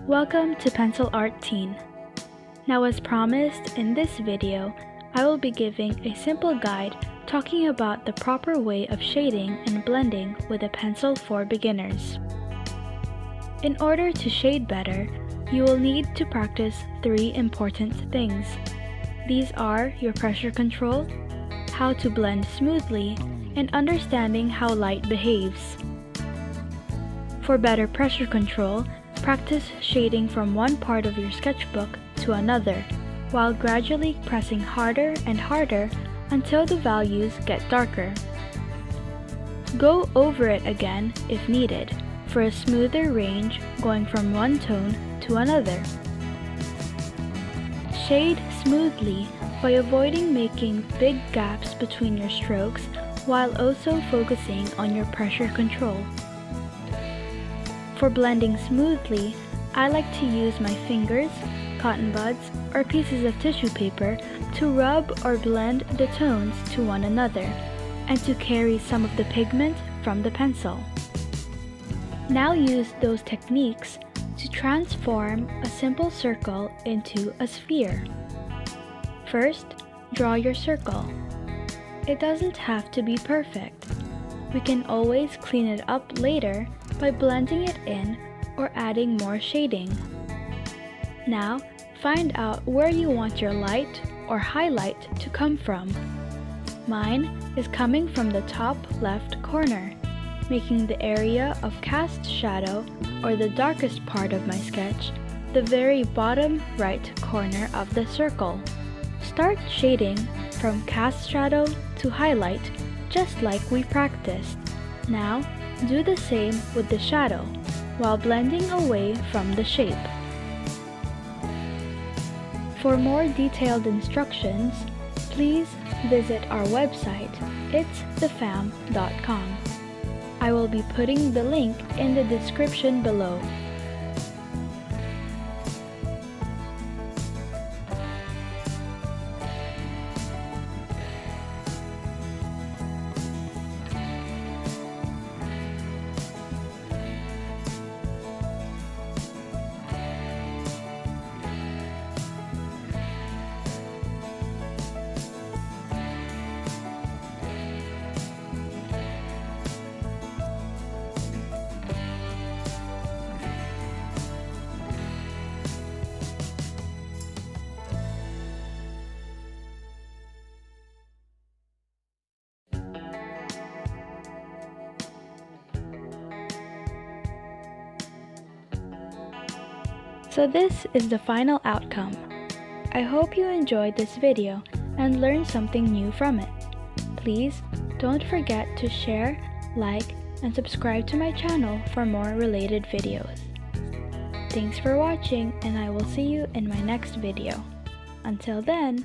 Welcome to Pencil Art Teen. Now, as promised, in this video, I will be giving a simple guide talking about the proper way of shading and blending with a pencil for beginners. In order to shade better, you will need to practice 3 important things. These are your pressure control, how to blend smoothly, and understanding how light behaves. For better pressure control, practice shading from one part of your sketchbook to another, while gradually pressing harder and harder until the values get darker. Go over it again if needed, for a smoother range going from one tone to another. Shade smoothly by avoiding making big gaps between your strokes while also focusing on your pressure control. For blending smoothly, I like to use my fingers, cotton buds, or pieces of tissue paper to rub or blend the tones to one another, and to carry some of the pigment from the pencil. Now use those techniques to transform a simple circle into a sphere. First, draw your circle. It doesn't have to be perfect. We can always clean it up later by blending it in or adding more shading. Now, find out where you want your light or highlight to come from. Mine is coming from the top left corner, making the area of cast shadow, or the darkest part of my sketch, the very bottom right corner of the circle. Start shading from cast shadow to highlight, just like we practiced. Now, do the same with the shadow, while blending away from the shape. For more detailed instructions, please visit our website, itsthefam.com. I will be putting the link in the description below. So this is the final outcome. I hope you enjoyed this video and learned something new from it. Please don't forget to share, like, and subscribe to my channel for more related videos. Thanks for watching, and I will see you in my next video. Until then,